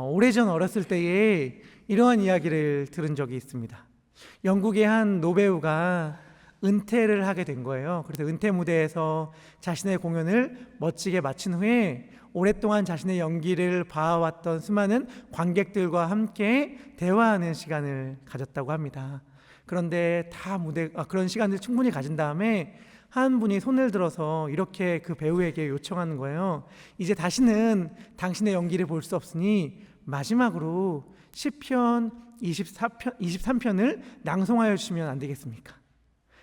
오래전 어렸을 때에 이러한 이야기를 들은 적이 있습니다. 영국의 한 노배우가 은퇴를 하게 된 거예요. 그래서 은퇴 무대에서 자신의 공연을 멋지게 마친 후에 오랫동안 자신의 연기를 봐왔던 수많은 관객들과 함께 대화하는 시간을 가졌다고 합니다. 그런데 그런 시간을 충분히 가진 다음에 한 분이 손을 들어서 이렇게 그 배우에게 요청하는 거예요. 이제 다시는 당신의 연기를 볼 수 없으니 마지막으로 시편 23편을 낭송하여 주시면 안 되겠습니까?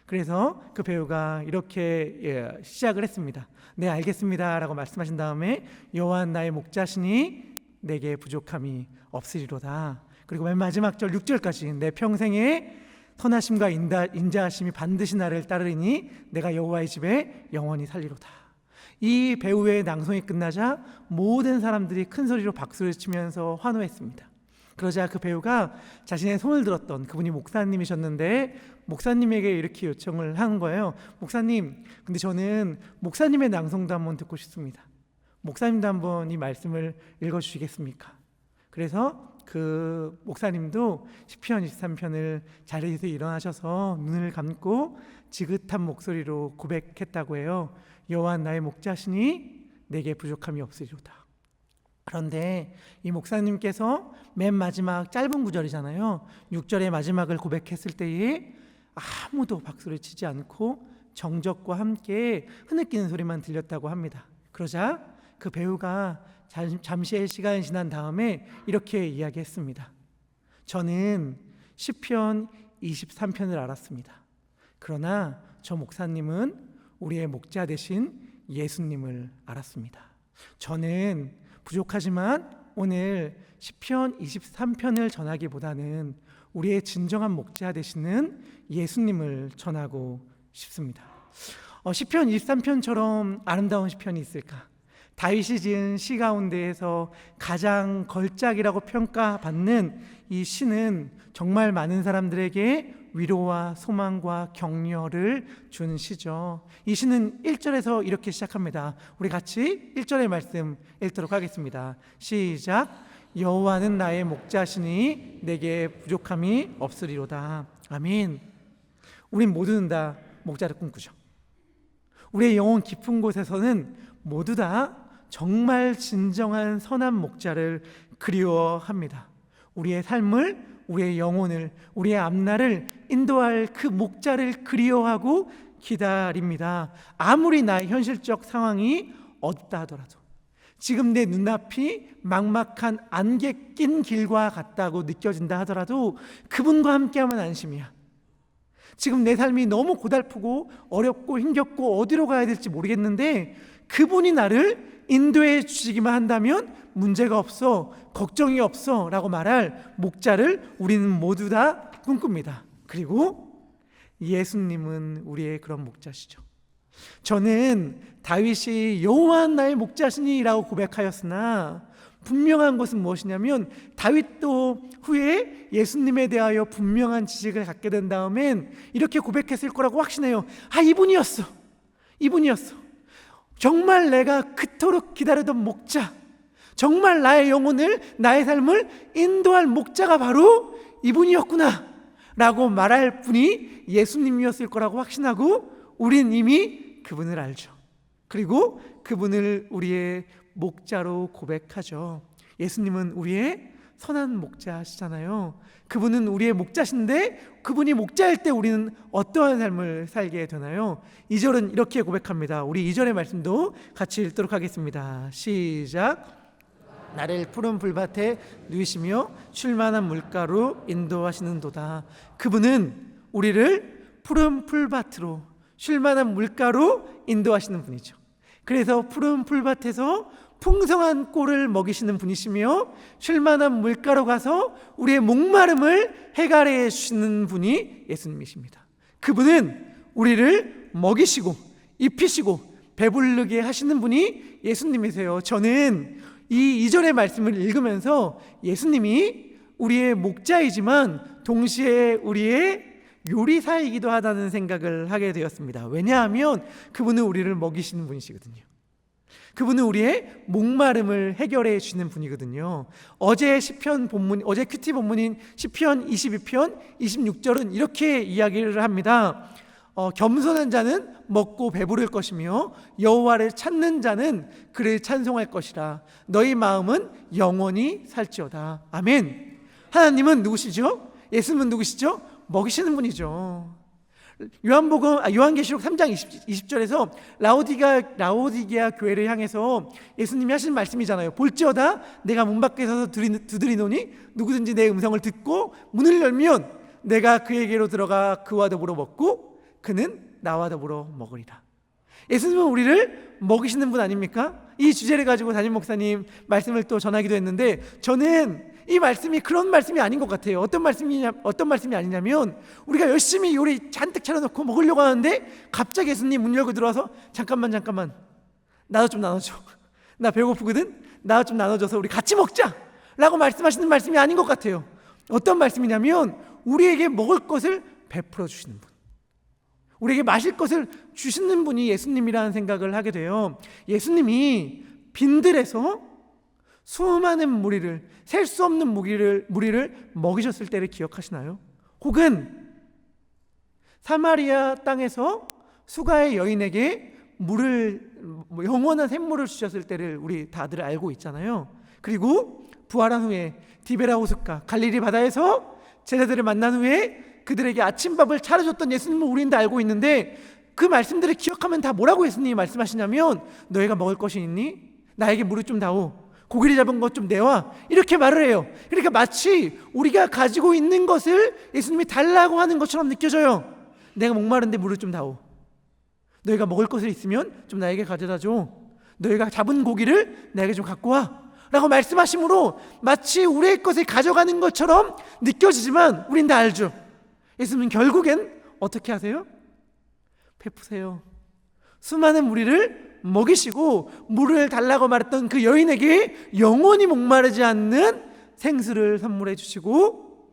그래서 그 배우가 이렇게 시작을 했습니다. 네, 알겠습니다 라고 말씀하신 다음에 여호와 나의 목자시니 내게 부족함이 없으리로다. 그리고 맨 마지막 절 6절까지 내 평생에 선하심과 인자하심이 반드시 나를 따르리니 내가 여호와의 집에 영원히 살리로다. 이 배우의 낭송이 끝나자 모든 사람들이 큰 소리로 박수를 치면서 환호했습니다. 그러자 그 배우가 자신의 손을 들었던 그분이 목사님이셨는데 목사님에게 이렇게 요청을 한 거예요. 목사님, 근데 저는 목사님의 낭송도 한번 듣고 싶습니다. 목사님도 한번 이 말씀을 읽어주시겠습니까? 그래서 그 목사님도 시편 23편을 자리에서 일어나셔서 눈을 감고 지긋한 목소리로 고백했다고 해요. 여호와 나의 목자시니 내게 부족함이 없으리로다. 그런데 이 목사님께서 맨 마지막 짧은 구절이잖아요. 6절의 마지막을 고백했을 때에 아무도 박수를 치지 않고 정적과 함께 흐느끼는 소리만 들렸다고 합니다. 그러자 그 배우가 잠시의 시간이 지난 다음에 이렇게 이야기했습니다. 저는 시편 23편을 알았습니다. 그러나 저 목사님은 우리의 목자 되신 예수님을 알았습니다. 저는 부족하지만 오늘 시편 23편을 전하기보다는 우리의 진정한 목자 되시는 예수님을 전하고 싶습니다. 시편 23편처럼 아름다운 시편이 있을까? 다윗이 지은 시 가운데에서 가장 걸작이라고 평가받는 이 시는 정말 많은 사람들에게 위로와 소망과 격려를 주는 시죠. 이 시는 1절에서 이렇게 시작합니다. 우리 같이 1절의 말씀 읽도록 하겠습니다. 시작. 여호와는 나의 목자시니 내게 부족함이 없으리로다. 아멘. 우린 모두는 다 목자를 꿈꾸죠. 우리의 영혼 깊은 곳에서는 모두 다 정말 진정한 선한 목자를 그리워합니다. 우리의 삶을, 우리의 영혼을, 우리의 앞날을 인도할 그 목자를 그리워하고 기다립니다. 아무리 나의 현실적 상황이 어둡다 하더라도, 지금 내 눈앞이 막막한 안개 낀 길과 같다고 느껴진다 하더라도 그분과 함께하면 안심이야. 지금 내 삶이 너무 고달프고 어렵고 힘겹고 어디로 가야 될지 모르겠는데 그분이 나를 인도해 주시기만 한다면 문제가 없어, 걱정이 없어 라고 말할 목자를 우리는 모두 다 꿈꿉니다. 그리고 예수님은 우리의 그런 목자시죠. 저는 다윗이 여호와 나의 목자시니 라고 고백하였으나 분명한 것은 무엇이냐면 다윗도 후에 예수님에 대하여 분명한 지식을 갖게 된 다음엔 이렇게 고백했을 거라고 확신해요. 이분이었어. 정말 내가 그토록 기다리던 목자, 정말 나의 영혼을, 나의 삶을 인도할 목자가 바로 이분이었구나 라고 말할 분이 예수님이었을 거라고 확신하고 우린 이미 그분을 알죠. 그리고 그분을 우리의 목자로 고백하죠. 예수님은 우리의 선한 목자시잖아요. 그분은 우리의 목자신데 그분이 목자일 때 우리는 어떠한 삶을 살게 되나요? 2절은 이렇게 고백합니다. 우리 2절의 말씀도 같이 읽도록 하겠습니다. 시작. 나를 푸른 풀밭에 누이시며 쉴만한 물가로 인도하시는도다. 그분은 우리를 푸른 풀밭으로, 쉴만한 물가로 인도하시는 분이죠. 그래서 푸른 풀밭에서 풍성한 꼴을 먹이시는 분이시며 쉴만한 물가로 가서 우리의 목마름을 해결해 주시는 분이 예수님이십니다. 그분은 우리를 먹이시고 입히시고 배부르게 하시는 분이 예수님이세요. 저는 이 2절의 말씀을 읽으면서 예수님이 우리의 목자이지만 동시에 우리의 요리사이기도 하다는 생각을 하게 되었습니다. 왜냐하면 그분은 우리를 먹이시는 분이시거든요. 그분은 우리의 목마름을 해결해 주시는 분이거든요. 어제 큐티 본문인 시편 22편 26절은 이렇게 이야기를 합니다. 겸손한 자는 먹고 배부를 것이며 여호와를 찾는 자는 그를 찬송할 것이라. 너희 마음은 영원히 살지어다. 아멘. 하나님은 누구시죠? 예수님은 누구시죠? 먹이시는 분이죠. 요한계시록 3장 20절에서 라오디게아 교회를 향해서 예수님이 하신 말씀이잖아요. 볼지어다 내가 문 밖에 서서 두드리노니 누구든지 내 음성을 듣고 문을 열면 내가 그에게로 들어가 그와 더불어 먹고 그는 나와 더불어 먹으리라. 예수님은 우리를 먹이시는 분 아닙니까? 이 주제를 가지고 담임 목사님 말씀을 또 전하기도 했는데, 저는 이 말씀이 그런 말씀이 아닌 것 같아요. 어떤 말씀이 아니냐면, 우리가 열심히 요리 잔뜩 차려놓고 먹으려고 하는데 갑자기 예수님 문 열고 들어와서 잠깐만 나도 좀 나눠줘, 나 배고프거든, 나도 좀 나눠줘서 우리 같이 먹자 라고 말씀하시는 말씀이 아닌 것 같아요. 어떤 말씀이냐면, 우리에게 먹을 것을 베풀어 주시는 분, 우리에게 마실 것을 주시는 분이 예수님이라는 생각을 하게 돼요. 예수님이 빈들에서 수많은 무리를, 셀 수 없는 무리를 먹이셨을 때를 기억하시나요? 혹은 사마리아 땅에서 수가의 여인에게 영원한 샘물을 주셨을 때를 우리 다들 알고 있잖아요. 그리고 부활한 후에 디베라 호숫가 갈릴리 바다에서 제자들을 만난 후에 그들에게 아침밥을 차려줬던 예수님은 우리는 다 알고 있는데, 그 말씀들을 기억하면 다 뭐라고 예수님이 말씀하시냐면, 너희가 먹을 것이 있니? 나에게 물을 좀 다오, 고기를 잡은 것 좀 내와, 이렇게 말을 해요. 그러니까 마치 우리가 가지고 있는 것을 예수님이 달라고 하는 것처럼 느껴져요. 내가 목마른데 물을 좀 다오, 너희가 먹을 것을 있으면 좀 나에게 가져다 줘, 너희가 잡은 고기를 나에게 좀 갖고 와 라고 말씀하심으로 마치 우리의 것을 가져가는 것처럼 느껴지지만 우린 다 알죠. 예수님은 결국엔 어떻게 하세요? 베푸세요. 수많은 무리를 먹이시고 물을 달라고 말했던 그 여인에게 영원히 목마르지 않는 생수를 선물해 주시고,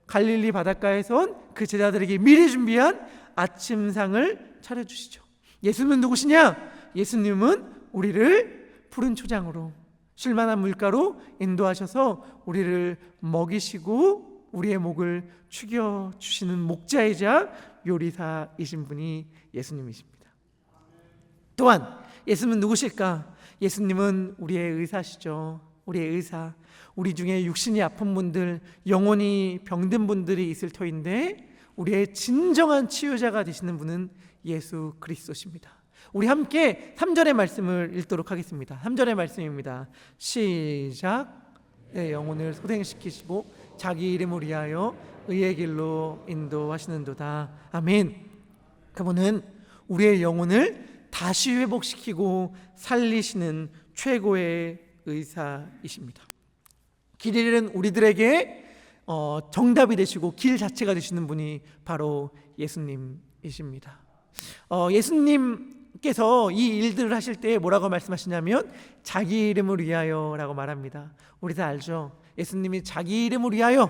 갈릴리 바닷가에선 그 제자들에게 미리 준비한 아침상을 차려주시죠. 예수님은 누구시냐? 예수님은 우리를 푸른 초장으로, 쉴만한 물가로 인도하셔서 우리를 먹이시고 우리의 목을 축여주시는 목자이자 요리사이신 분이 예수님이십니다. 또한 예수님은 누구실까? 예수님은 우리의 의사시죠. 우리의 의사. 우리 중에 육신이 아픈 분들, 영혼이 병든 분들이 있을 터인데, 우리의 진정한 치유자가 되시는 분은 예수 그리스도십니다. 우리 함께 3절의 말씀을 읽도록 하겠습니다. 3절의 말씀입니다. 시작. 내 영혼을 소생시키시고 자기 이름을 위하여 의의 길로 인도하시는도다. 아멘. 그분은 우리의 영혼을 다시 회복시키고 살리시는 최고의 의사이십니다. 길 잃은 우리들에게 정답이 되시고 길 자체가 되시는 분이 바로 예수님이십니다. 예수님께서 이 일들을 하실 때 뭐라고 말씀하시냐면 자기 이름을 위하여 라고 말합니다. 우리 다 알죠? 예수님이 자기 이름을 위하여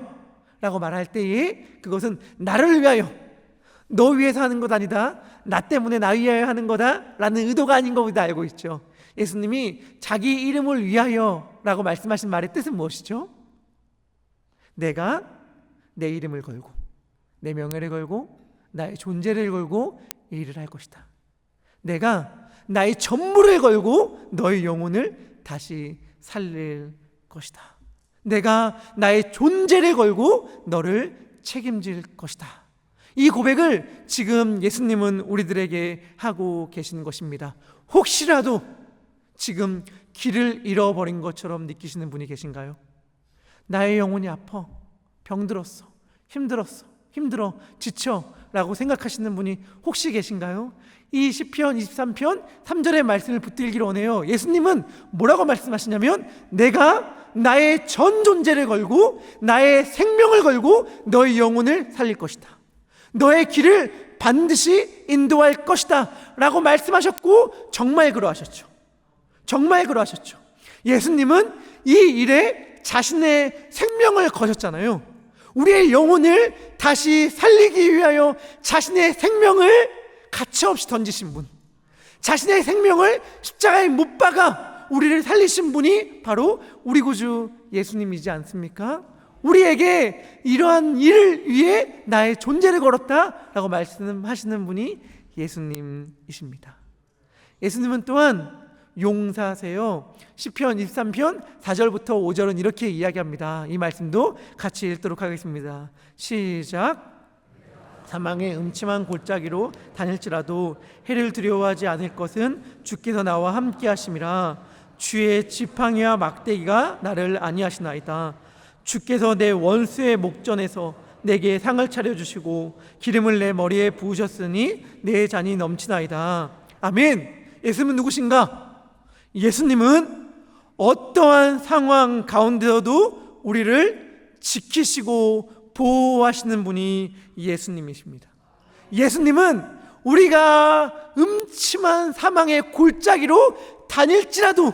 라고 말할 때에 그것은 나를 위하여, 너 위해서 하는 것 아니다, 나 때문에 나 위하여 하는 거다 라는 의도가 아닌 거 우리 다 알고 있죠. 예수님이 자기 이름을 위하여 라고 말씀하신 말의 뜻은 무엇이죠? 내가 내 이름을 걸고 내 명예를 걸고 나의 존재를 걸고 이 일을 할 것이다. 내가 나의 전부를 걸고 너의 영혼을 다시 살릴 것이다. 내가 나의 존재를 걸고 너를 책임질 것이다. 이 고백을 지금 예수님은 우리들에게 하고 계신 것입니다. 혹시라도 지금 길을 잃어버린 것처럼 느끼시는 분이 계신가요? 나의 영혼이 아파, 병들었어, 힘들어, 지쳐 라고 생각하시는 분이 혹시 계신가요? 이 시편 23편 3절의 말씀을 붙들기를 원해요. 예수님은 뭐라고 말씀하시냐면, 내가 나의 전 존재를 걸고 나의 생명을 걸고 너의 영혼을 살릴 것이다. 너의 길을 반드시 인도할 것이다 라고 말씀하셨고, 정말 그러하셨죠. 예수님은 이 일에 자신의 생명을 거셨잖아요. 우리의 영혼을 다시 살리기 위하여 자신의 생명을 가차없이 던지신 분, 자신의 생명을 십자가에 못 박아 우리를 살리신 분이 바로 우리 구주 예수님이지 않습니까? 우리에게 이러한 일을 위해 나의 존재를 걸었다라고 말씀하시는 분이 예수님이십니다. 예수님은 또한 용사세요. 시편 23편 4절부터 5절은 이렇게 이야기합니다. 이 말씀도 같이 읽도록 하겠습니다. 시작. 사망의 음침한 골짜기로 다닐지라도 해를 두려워하지 않을 것은 주께서 나와 함께 하심이라. 주의 지팡이와 막대기가 나를 안위하시나이다. 주께서 내 원수의 목전에서 내게 상을 차려주시고 기름을 내 머리에 부으셨으니 내 잔이 넘치나이다. 아멘. 예수님은 누구신가? 예수님은 어떠한 상황 가운데서도 우리를 지키시고 보호하시는 분이 예수님이십니다. 예수님은 우리가 음침한 사망의 골짜기로 다닐지라도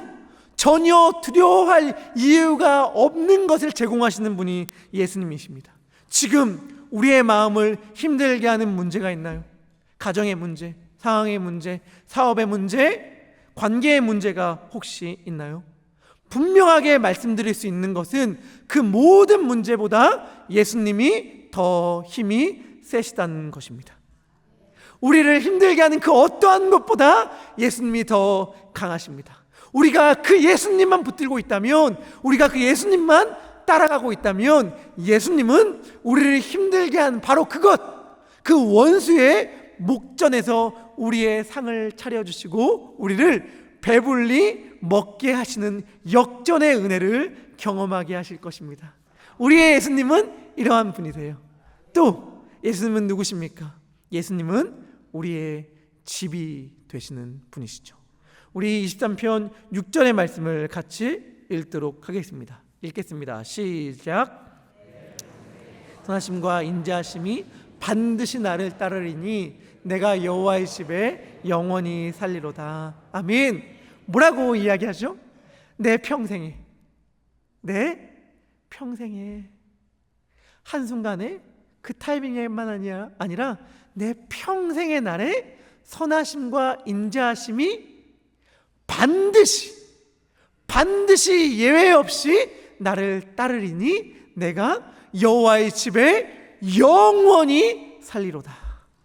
전혀 두려워할 이유가 없는 것을 제공하시는 분이 예수님이십니다. 지금 우리의 마음을 힘들게 하는 문제가 있나요? 가정의 문제, 상황의 문제, 사업의 문제, 관계의 문제가 혹시 있나요? 분명하게 말씀드릴 수 있는 것은 그 모든 문제보다 예수님이 더 힘이 세시다는 것입니다. 우리를 힘들게 하는 그 어떠한 것보다 예수님이 더 강하십니다. 우리가 그 예수님만 붙들고 있다면, 우리가 그 예수님만 따라가고 있다면, 예수님은 우리를 힘들게 한 바로 그것, 그 원수의 목전에서 우리의 상을 차려주시고 우리를 배불리 먹게 하시는 역전의 은혜를 경험하게 하실 것입니다. 우리의 예수님은 이러한 분이세요. 또 예수님은 누구십니까? 예수님은 우리의 집이 되시는 분이시죠. 우리 23편 6절의 말씀을 같이 읽도록 하겠습니다. 읽겠습니다. 시작. 선하심과 인자하심이 반드시 나를 따르리니 내가 여호와의 집에 영원히 살리로다. 아멘. 뭐라고 이야기하죠? 내 평생에, 내 평생에, 한순간에 그 타이밍에만 아니라 내 평생의 날에 선하심과 인자하심이 반드시 예외 없이 나를 따르리니 내가 여호와의 집에 영원히 살리로다.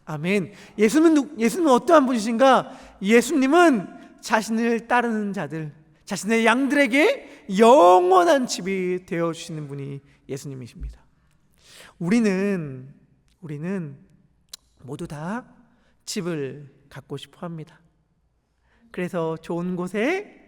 아멘. 예수님은 어떠한 분이신가? 예수님은 자신을 따르는 자들, 자신의 양들에게 영원한 집이 되어주시는 분이 예수님이십니다. 우리는 모두 다 집을 갖고 싶어 합니다. 그래서 좋은 곳에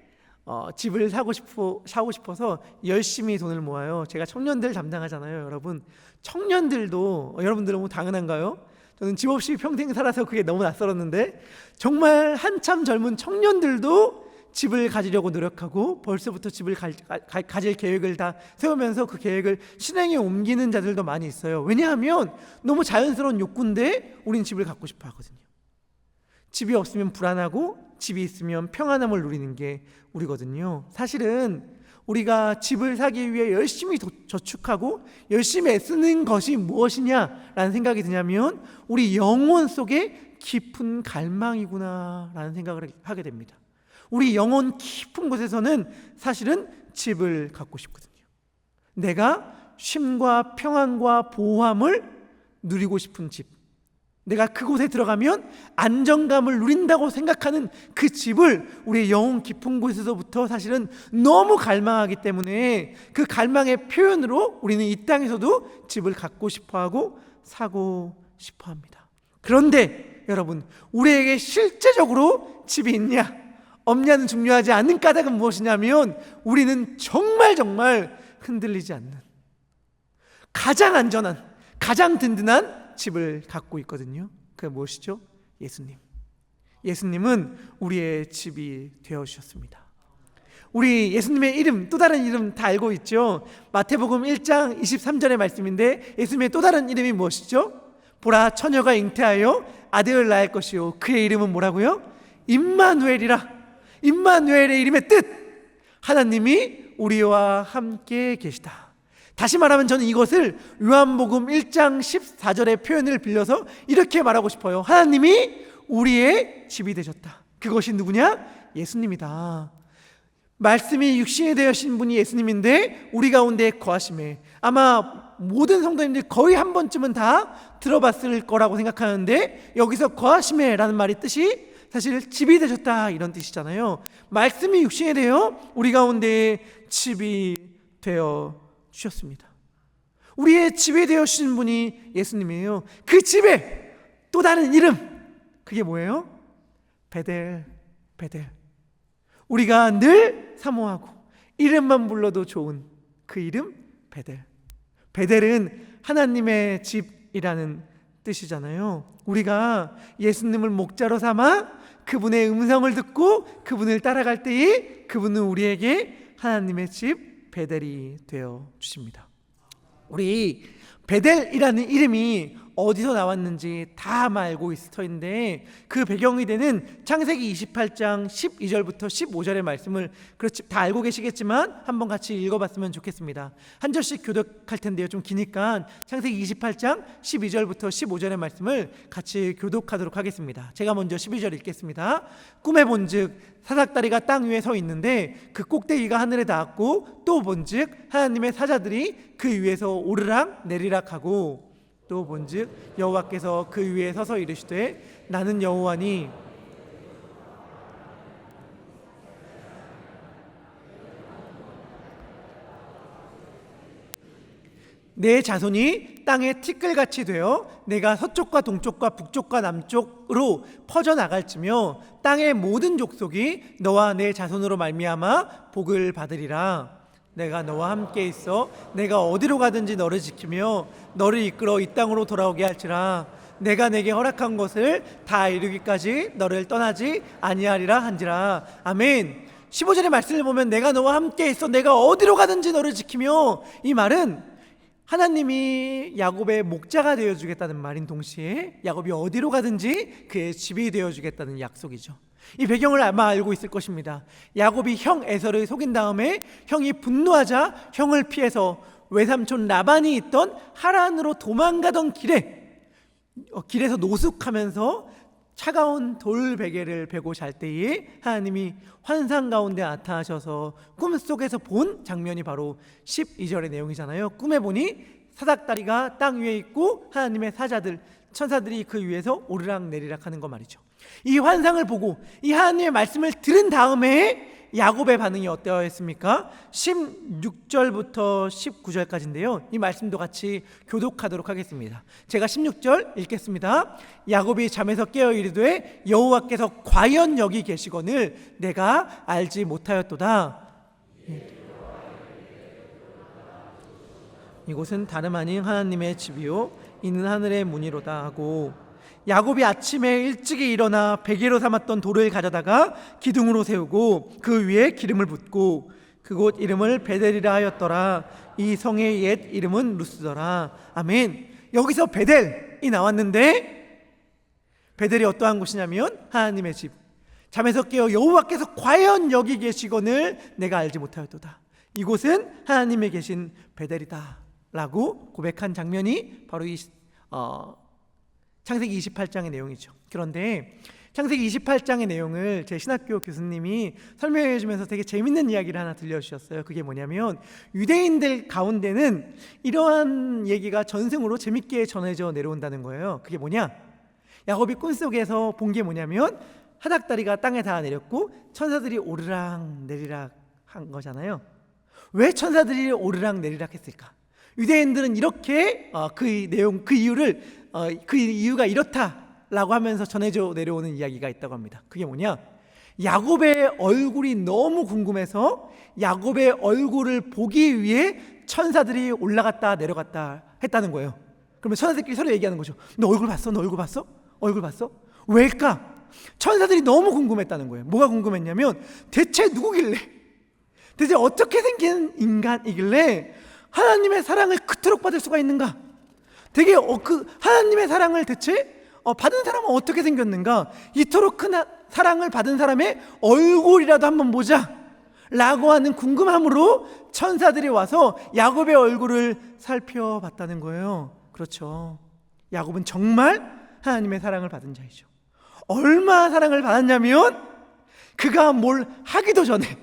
집을 사고 싶어서 열심히 돈을 모아요. 제가 청년들 담당하잖아요, 여러분. 청년들도, 여러분들은 뭐 당연한가요? 저는 집 없이 평생 살아서 그게 너무 낯설었는데, 정말 한참 젊은 청년들도 집을 가지려고 노력하고 벌써부터 집을 가질 계획을 다 세우면서 그 계획을 실행에 옮기는 자들도 많이 있어요. 왜냐하면 너무 자연스러운 욕구인데 우린 집을 갖고 싶어 하거든요. 집이 없으면 불안하고 집이 있으면 평안함을 누리는 게 우리거든요. 사실은 우리가 집을 사기 위해 열심히 저축하고 열심히 애쓰는 것이 무엇이냐라는 생각이 드냐면 우리 영혼 속에 깊은 갈망이구나라는 생각을 하게 됩니다. 우리 영혼 깊은 곳에서는 사실은 집을 갖고 싶거든요. 내가 쉼과 평안과 보호함을 누리고 싶은 집, 내가 그곳에 들어가면 안정감을 누린다고 생각하는 그 집을 우리의 영혼 깊은 곳에서부터 사실은 너무 갈망하기 때문에 그 갈망의 표현으로 우리는 이 땅에서도 집을 갖고 싶어하고 사고 싶어합니다. 그런데 여러분, 우리에게 실제적으로 집이 있냐 없냐는 중요하지 않는 까닭은 무엇이냐면 우리는 정말 흔들리지 않는 가장 안전한, 가장 든든한 집을 갖고 있거든요. 그게 무엇이죠? 예수님은 우리의 집이 되어주셨습니다. 우리 예수님의 이름, 또 다른 이름 다 알고 있죠. 마태복음 1장 23절의 말씀인데 예수님의 또 다른 이름이 무엇이죠? 보라, 처녀가 잉태하여 아들을 낳을 것이요 그의 이름은 뭐라고요? 임마누엘이라. 임마누엘의 이름의 뜻, 하나님이 우리와 함께 계시다. 다시 말하면 저는 이것을 요한복음 1장 14절의 표현을 빌려서 이렇게 말하고 싶어요. 하나님이 우리의 집이 되셨다. 그것이 누구냐? 예수님이다. 말씀이 육신이 되어신 분이 예수님인데 우리 가운데 거하심에, 아마 모든 성도님들이 거의 한 번쯤은 다 들어봤을 거라고 생각하는데, 여기서 거하심에 라는 말이 뜻이 사실 집이 되셨다 이런 뜻이잖아요. 말씀이 육신이 되어 우리 가운데 집이 되어 주셨습니다. 우리의 집이 되어주신 분이 예수님이에요. 그 집에 또 다른 이름, 그게 뭐예요? 베델. 베델. 우리가 늘 사모하고 이름만 불러도 좋은 그 이름 베델. 베델은 하나님의 집이라는 뜻이잖아요. 우리가 예수님을 목자로 삼아 그분의 음성을 듣고 그분을 따라갈 때에 그분은 우리에게 하나님의 집 베델이 되어 주십니다. 우리 베델이라는 이름이 어디서 나왔는지 다 알고 있을 터인데, 그 배경이 되는 창세기 28장 12절부터 15절의 말씀을 그렇지 다 알고 계시겠지만 한번 같이 읽어봤으면 좋겠습니다. 한 절씩 교독할 텐데요, 좀 기니까 창세기 28장 12절부터 15절의 말씀을 같이 교독하도록 하겠습니다. 제가 먼저 12절 읽겠습니다. 꿈에 본즉 사닥다리가 땅 위에 서 있는데 그 꼭대기가 하늘에 닿았고, 또 본즉 하나님의 사자들이 그 위에서 오르락 내리락 하고, 또 본즉 여호와께서 그 위에 서서 이르시되 나는 여호와니 내 자손이 땅의 티끌같이 되어 내가 서쪽과 동쪽과 북쪽과 남쪽으로 퍼져나갈지며 땅의 모든 족속이 너와 내 자손으로 말미암아 복을 받으리라. 내가 너와 함께 있어 내가 어디로 가든지 너를 지키며 너를 이끌어 이 땅으로 돌아오게 할지라. 내가 내게 허락한 것을 다 이루기까지 너를 떠나지 아니하리라 한지라. 아멘. 15절의 말씀을 보면 내가 너와 함께 있어 내가 어디로 가든지 너를 지키며, 이 말은 하나님이 야곱의 목자가 되어주겠다는 말인 동시에 야곱이 어디로 가든지 그의 집이 되어주겠다는 약속이죠. 이 배경을 아마 알고 있을 것입니다. 야곱이 형 에서를 속인 다음에 형이 분노하자 형을 피해서 외삼촌 라반이 있던 하란으로 도망가던 길에서 노숙하면서 차가운 돌베개를 베고 잘 때에 하나님이 환상 가운데 나타나셔서 꿈속에서 본 장면이 바로 12절의 내용이잖아요. 꿈에 보니 사닥다리가 땅 위에 있고 하나님의 천사들이 그 위에서 오르락 내리락 하는 거 말이죠. 이 환상을 보고 이 하나님의 말씀을 들은 다음에 야곱의 반응이 어떠했습니까? 16절부터 19절까지인데요, 이 말씀도 같이 교독하도록 하겠습니다. 제가 16절 읽겠습니다. 야곱이 잠에서 깨어 이르되 여호와께서 과연 여기 계시거늘 내가 알지 못하였도다. 이곳은 다름 아닌 하나님의 집이요 이는 하늘의 문이로다 하고, 야곱이 아침에 일찍이 일어나 베개로 삼았던 돌을 가져다가 기둥으로 세우고 그 위에 기름을 붓고 그곳 이름을 베델이라 하였더라. 이 성의 옛 이름은 루스더라. 아멘. 여기서 베델이 나왔는데, 베델이 어떠한 곳이냐면 하나님의 집. 잠에서 깨어 여호와께서 과연 여기 계시거늘 내가 알지 못하였도다. 이곳은 하나님의 계신 베델이다 라고 고백한 장면이 바로 이 창세기 28장의 내용이죠. 그런데 창세기 28장의 내용을 제 신학교 교수님이 설명해 주면서 되게 재밌는 이야기를 하나 들려주셨어요. 그게 뭐냐면 유대인들 가운데는 이러한 얘기가 전승으로 재밌게 전해져 내려온다는 거예요. 그게 뭐냐? 야곱이 꿈속에서 본 게 뭐냐면 사닥다리가 땅에 닿아 내렸고 천사들이 오르락 내리락 한 거잖아요. 왜 천사들이 오르락 내리락 했을까? 유대인들은 이렇게 그 이유가 이렇다라고 하면서 전해져 내려오는 이야기가 있다고 합니다. 그게 뭐냐? 야곱의 얼굴이 너무 궁금해서 야곱의 얼굴을 보기 위해 천사들이 올라갔다 내려갔다 했다는 거예요. 그러면 천사들끼리 서로 얘기하는 거죠. 너 얼굴 봤어? 너 얼굴 봤어? 얼굴 봤어? 왜일까? 천사들이 너무 궁금했다는 거예요. 뭐가 궁금했냐면 대체 누구길래, 대체 어떻게 생긴 인간이길래 하나님의 사랑을 그토록 받을 수가 있는가? 되게 그 하나님의 사랑을 대체 받은 사람은 어떻게 생겼는가? 이토록 큰 사랑을 받은 사람의 얼굴이라도 한번 보자 라고 하는 궁금함으로 천사들이 와서 야곱의 얼굴을 살펴봤다는 거예요. 그렇죠. 야곱은 정말 하나님의 사랑을 받은 자이죠. 얼마나 사랑을 받았냐면 그가 뭘 하기도 전에,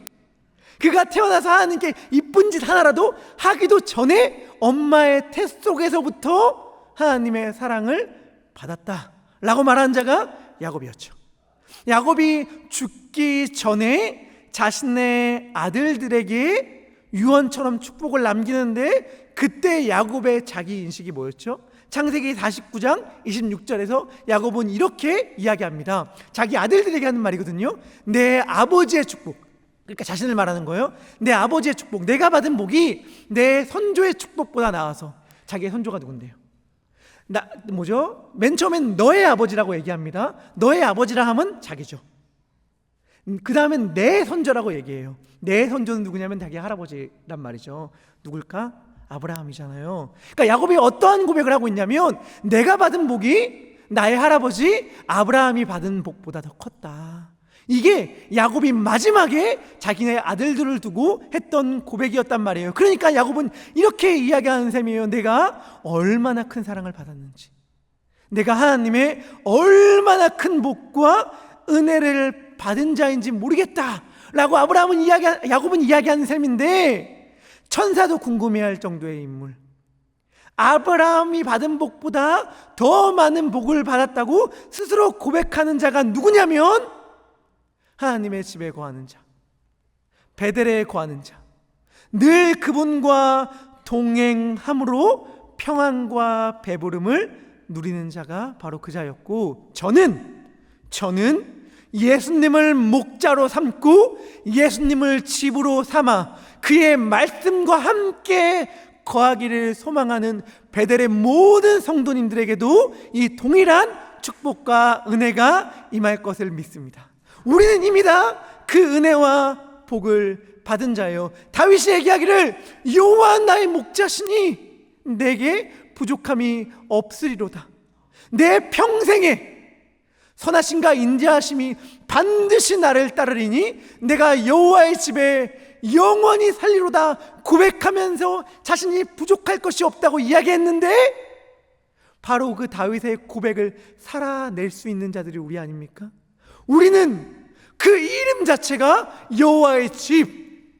그가 태어나서 하나님께 이쁜 짓 하나라도 하기도 전에 엄마의 태 속에서부터 하나님의 사랑을 받았다라고 말한 자가 야곱이었죠. 야곱이 죽기 전에 자신의 아들들에게 유언처럼 축복을 남기는데, 그때 야곱의 자기 인식이 뭐였죠? 창세기 49장 26절에서 야곱은 이렇게 이야기합니다. 자기 아들들에게 하는 말이거든요. 내 아버지의 축복, 그러니까 자신을 말하는 거예요. 내 아버지의 축복, 내가 받은 복이 내 선조의 축복보다 나아서. 자기의 선조가 누군데요? 맨 처음엔 너의 아버지라고 얘기합니다. 너의 아버지라 하면 자기죠. 그 다음엔 내 선조라고 얘기해요. 내 선조는 누구냐면 자기 할아버지란 말이죠. 누굴까? 아브라함이잖아요. 그러니까 야곱이 어떠한 고백을 하고 있냐면, 내가 받은 복이 나의 할아버지 아브라함이 받은 복보다 더 컸다. 이게 야곱이 마지막에 자기네 아들들을 두고 했던 고백이었단 말이에요. 그러니까 야곱은 이렇게 이야기하는 셈이에요. 내가 얼마나 큰 사랑을 받았는지, 내가 하나님의 얼마나 큰 복과 은혜를 받은 자인지 모르겠다 라고 야곱은 이야기하는 셈인데, 천사도 궁금해할 정도의 인물, 아브라함이 받은 복보다 더 많은 복을 받았다고 스스로 고백하는 자가 누구냐면 하나님의 집에 거하는 자, 베델에 거하는 자, 늘 그분과 동행함으로 평안과 배부름을 누리는 자가 바로 그 자였고, 저는 예수님을 목자로 삼고 예수님을 집으로 삼아 그의 말씀과 함께 거하기를 소망하는 베델의 모든 성도님들에게도 이 동일한 축복과 은혜가 임할 것을 믿습니다. 우리는 이미 다 그 은혜와 복을 받은 자예요. 다윗이 얘기하기를 여호와 나의 목자시니 내게 부족함이 없으리로다. 내 평생에 선하심과 인자하심이 반드시 나를 따르리니 내가 여호와의 집에 영원히 살리로다 고백하면서 자신이 부족할 것이 없다고 이야기했는데, 바로 그 다윗의 고백을 살아낼 수 있는 자들이 우리 아닙니까? 우리는 그 이름 자체가 여호와의 집,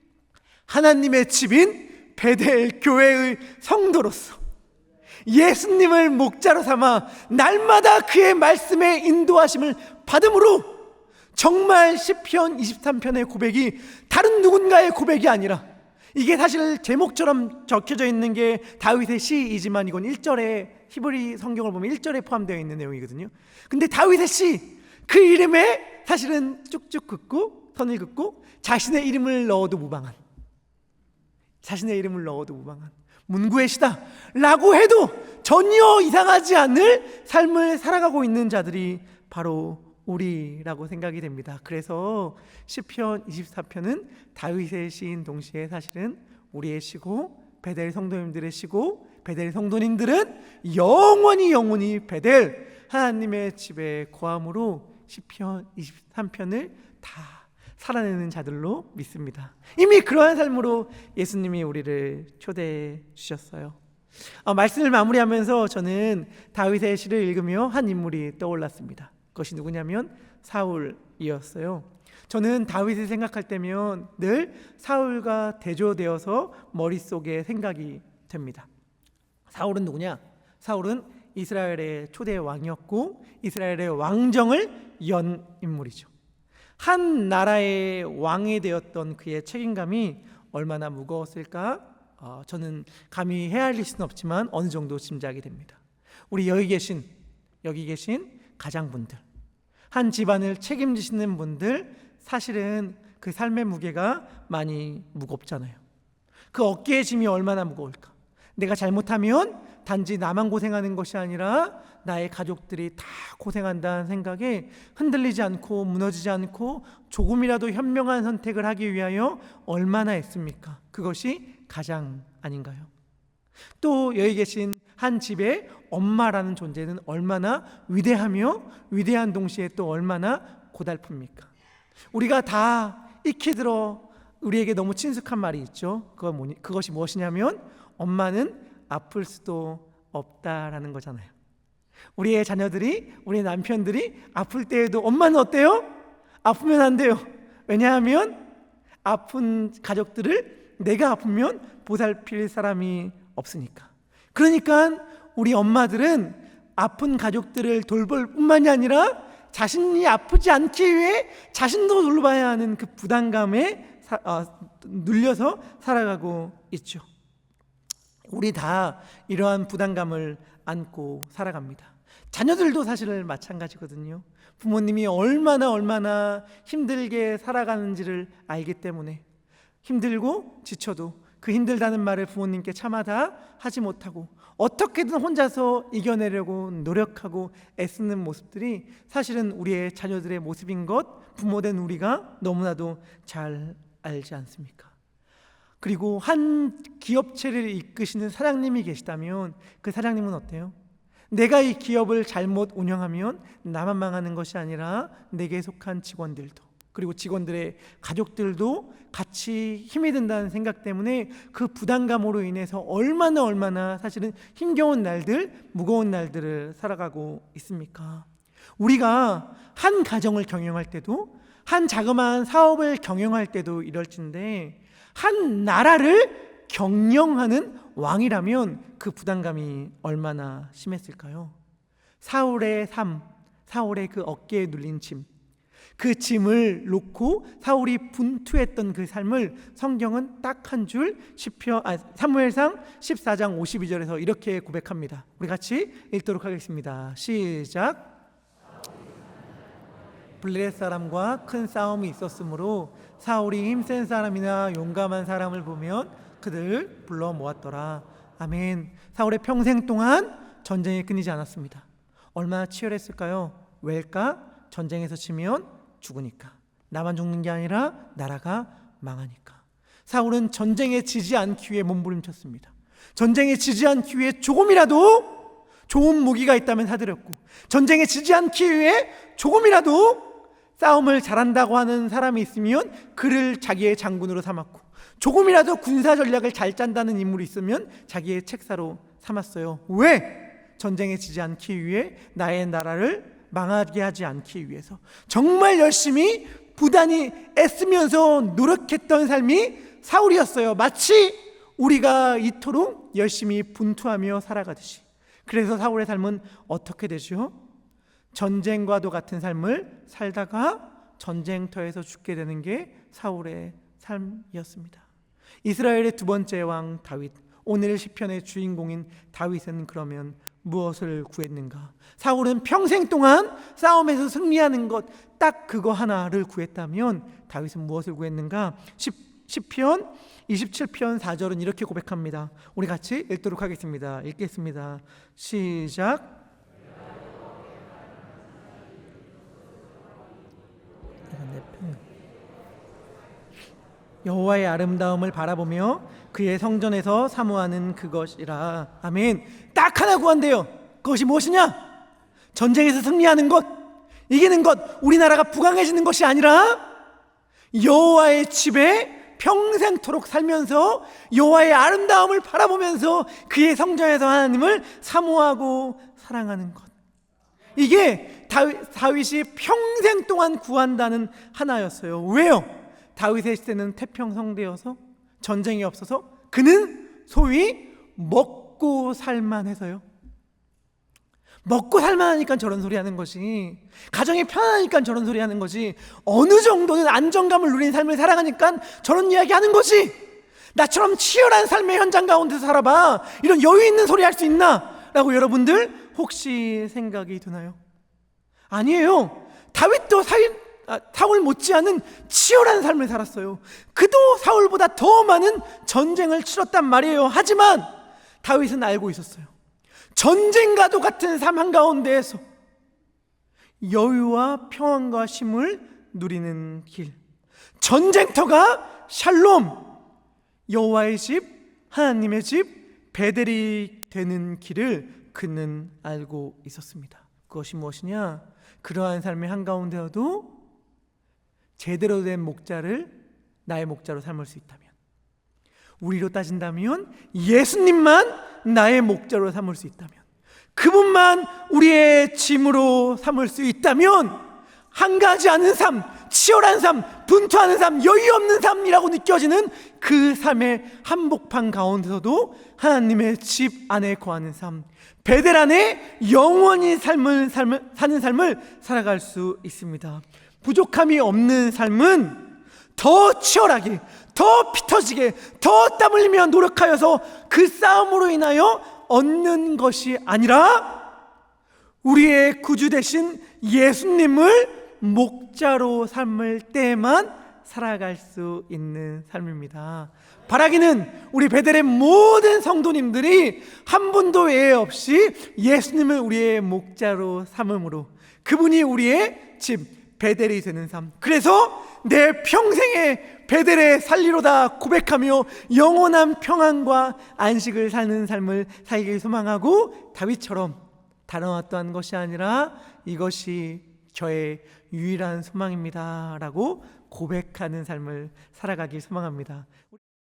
하나님의 집인 베델 교회의 성도로서 예수님을 목자로 삼아 날마다 그의 말씀에 인도하심을 받음으로, 정말 시편 23편의 고백이 다른 누군가의 고백이 아니라, 이게 사실 제목처럼 적혀져 있는 게 다윗의 시이지만 이건 1절에, 히브리 성경을 보면 1절에 포함되어 있는 내용이거든요. 근데 다윗의 시, 그 이름에 사실은 쭉쭉 긋고 선을 긋고 자신의 이름을 넣어도 무방한, 자신의 이름을 넣어도 무방한 문구의 시다 라고 해도 전혀 이상하지 않을 삶을 살아가고 있는 자들이 바로 우리라고 생각이 됩니다. 그래서 시편 24편은 다윗의 시인 동시에 사실은 우리의 시고, 베델 성도님들의 시고, 베델 성도님들은 영원히 베델 하나님의 집에 거함으로 시편 23편을 다 살아내는 자들로 믿습니다. 이미 그러한 삶으로 예수님이 우리를 초대해 주셨어요. 말씀을 마무리하면서 저는 다윗의 시를 읽으며 한 인물이 떠올랐습니다. 그것이 누구냐면 사울이었어요. 저는 다윗을 생각할 때면 늘 사울과 대조되어서 머릿속에 생각이 됩니다. 사울은 누구냐? 사울은 이스라엘의 초대 왕이었고 이스라엘의 왕정을 연 인물이죠. 한 나라의 왕이 되었던 그의 책임감이 얼마나 무거웠을까? 저는 감히 헤아릴 수는 없지만 어느 정도 짐작이 됩니다. 우리 여기 계신 가장분들, 한 집안을 책임지시는 분들, 사실은 그 삶의 무게가 많이 무겁잖아요. 그 어깨의 짐이 얼마나 무거울까? 내가 잘못하면 단지 나만 고생하는 것이 아니라 나의 가족들이 다 고생한다는 생각에 흔들리지 않고 무너지지 않고 조금이라도 현명한 선택을 하기 위하여 얼마나 했습니까? 그것이 가장 아닌가요? 또 여기 계신 한 집의 엄마라는 존재는 얼마나 위대하며 위대한 동시에 또 얼마나 고달픕니까? 우리가 다 익히 들어 우리에게 너무 친숙한 말이 있죠. 그것이 무엇이냐면 엄마는 아플 수도 없다라는 거잖아요. 우리의 자녀들이, 우리 남편들이 아플 때에도 엄마는 어때요? 아프면 안 돼요. 왜냐하면 아픈 가족들을 내가 아프면 보살필 사람이 없으니까. 그러니까 우리 엄마들은 아픈 가족들을 돌볼 뿐만이 아니라 자신이 아프지 않기 위해 자신도 돌봐야 하는 그 부담감에 눌려서 살아가고 있죠. 우리 다 이러한 부담감을 안고 살아갑니다. 자녀들도 사실 마찬가지거든요. 부모님이 얼마나 힘들게 살아가는지를 알기 때문에 힘들고 지쳐도 그 힘들다는 말을 부모님께 차마다 하지 못하고 어떻게든 혼자서 이겨내려고 노력하고 애쓰는 모습들이 사실은 우리의 자녀들의 모습인 것 부모된 우리가 너무나도 잘 알지 않습니까? 그리고 한 기업체를 이끄시는 사장님이 계시다면 그 사장님은 어때요? 내가 이 기업을 잘못 운영하면 나만 망하는 것이 아니라 내게 속한 직원들도, 그리고 직원들의 가족들도 같이 힘이 든다는 생각 때문에 그 부담감으로 인해서 얼마나 사실은 힘겨운 날들, 무거운 날들을 살아가고 있습니까? 우리가 한 가정을 경영할 때도, 한 자그마한 사업을 경영할 때도 이럴진데 한 나라를 경영하는 왕이라면 그 부담감이 얼마나 심했을까요? 사울의 삶, 사울의 그 어깨에 눌린 짐, 그 짐을 놓고 사울이 분투했던 그 삶을 성경은 딱 한 줄 사무엘상 14장 52절에서 이렇게 고백합니다. 우리 같이 읽도록 하겠습니다. 시작. 블레셋 사람과 큰 싸움이 있었으므로 사울이 힘센 사람이나 용감한 사람을 보면 그들 불러 모았더라. 아멘. 사울의 평생 동안 전쟁이 끊이지 않았습니다. 얼마나 치열했을까요? 왜일까? 전쟁에서 지면 죽으니까. 나만 죽는 게 아니라 나라가 망하니까. 사울은 전쟁에 지지 않기 위해 몸부림쳤습니다. 전쟁에 지지 않기 위해 조금이라도 좋은 무기가 있다면 사들였고, 전쟁에 지지 않기 위해 조금이라도 싸움을 잘한다고 하는 사람이 있으면 그를 자기의 장군으로 삼았고, 조금이라도 군사 전략을 잘 짠다는 인물이 있으면 자기의 책사로 삼았어요. 왜? 전쟁에 지지 않기 위해, 나의 나라를 망하게 하지 않기 위해서 정말 열심히 부단히 애쓰면서 노력했던 삶이 사울이었어요. 마치 우리가 이토록 열심히 분투하며 살아가듯이. 그래서 사울의 삶은 어떻게 되죠? 전쟁과도 같은 삶을 살다가 전쟁터에서 죽게 되는 게 사울의 삶이었습니다. 이스라엘의 두 번째 왕 다윗, 오늘 시편의 주인공인 다윗은 그러면 무엇을 구했는가? 사울은 평생 동안 싸움에서 승리하는 것, 딱 그거 하나를 구했다면 다윗은 무엇을 구했는가? 시편 27편 4절은 이렇게 고백합니다. 우리 같이 읽도록 하겠습니다. 읽겠습니다. 시작. 여호와의 아름다움을 바라보며 그의 성전에서 사모하는 그것이라. 아멘. 딱 하나 구한대요. 그것이 무엇이냐? 전쟁에서 승리하는 것, 이기는 것, 우리나라가 부강해지는 것이 아니라 여호와의 집에 평생토록 살면서 여호와의 아름다움을 바라보면서 그의 성전에서 하나님을 사모하고 사랑하는 것. 이게 다윗이 평생 동안 구한다는 하나였어요. 왜요? 다윗의 시대는 태평성대여서 전쟁이 없어서 그는 소위 먹고 살만해서요. 먹고 살만하니까 저런 소리 하는 것이, 가정이 편하니까 저런 소리 하는 것이, 어느 정도는 안정감을 누린 삶을 살아가니까 저런 이야기 하는 것이, 나처럼 치열한 삶의 현장 가운데서 살아봐, 이런 여유 있는 소리 할 수 있나? 라고 여러분들 혹시 생각이 드나요? 아니에요. 다윗도 사울 못지않은 치열한 삶을 살았어요. 그도 사울보다 더 많은 전쟁을 치렀단 말이에요. 하지만 다윗은 알고 있었어요. 전쟁과도 같은 삶 한가운데에서 여유와 평안과 쉼을 누리는 길, 전쟁터가 샬롬, 여호와의 집, 하나님의 집, 베델이 되는 길을 그는 알고 있었습니다. 그것이 무엇이냐? 그러한 삶의 한가운데여도 제대로 된 목자를 나의 목자로 삼을 수 있다면, 우리로 따진다면 예수님만 나의 목자로 삼을 수 있다면, 그분만 우리의 짐으로 삼을 수 있다면 한가하지 않은 삶, 치열한 삶, 분투하는 삶, 여유 없는 삶이라고 느껴지는 그 삶의 한복판 가운데서도 하나님의 집 안에 거하는 삶, 베델 안에 영원히 사는 삶을 살아갈 수 있습니다. 부족함이 없는 삶은 더 치열하게, 더 피 터지게, 더 땀 흘리며 노력하여서 그 싸움으로 인하여 얻는 것이 아니라 우리의 구주 되신 예수님을 목자로 삼을 때만 살아갈 수 있는 삶입니다. 바라기는 우리 베델의 모든 성도님들이 한 분도 예외 없이 예수님을 우리의 목자로 삼음으로 그분이 우리의 집 베델이 되는 삶, 그래서 내 평생에 베델에 살리로다 고백하며 영원한 평안과 안식을 사는 삶을 살길 소망하고 다윗처럼 다른 어떠한 것이 아니라 이것이 저의 유일한 소망입니다 라고 고백하는 삶을 살아가길 소망합니다.